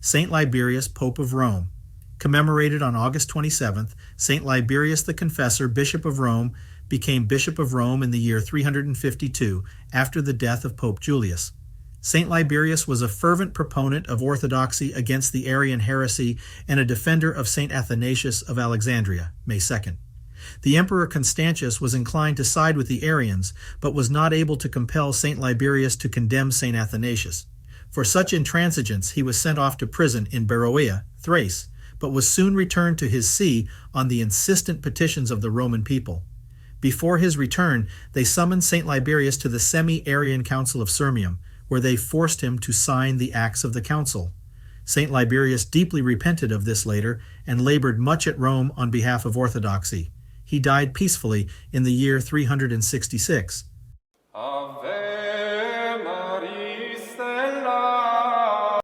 St. Liberius, Pope of Rome. Commemorated on August 27th, St. Liberius the Confessor, Bishop of Rome, became Bishop of Rome in the year 352 after the death of Pope Julius. St. Liberius was a fervent proponent of Orthodoxy against the Arian heresy and a defender of St. Athanasius of Alexandria, May 2nd. The Emperor Constantius was inclined to side with the Arians, but was not able to compel St. Liberius to condemn St. Athanasius. For such intransigence, he was sent off to prison in Beroea, Thrace, but was soon returned to his see on the insistent petitions of the Roman people. Before his return, they summoned St. Liberius to the semi-Arian Council of Sirmium, where they forced him to sign the acts of the council. St. Liberius deeply repented of this later and labored much at Rome on behalf of Orthodoxy. He died peacefully in the year 366. Ave Maria.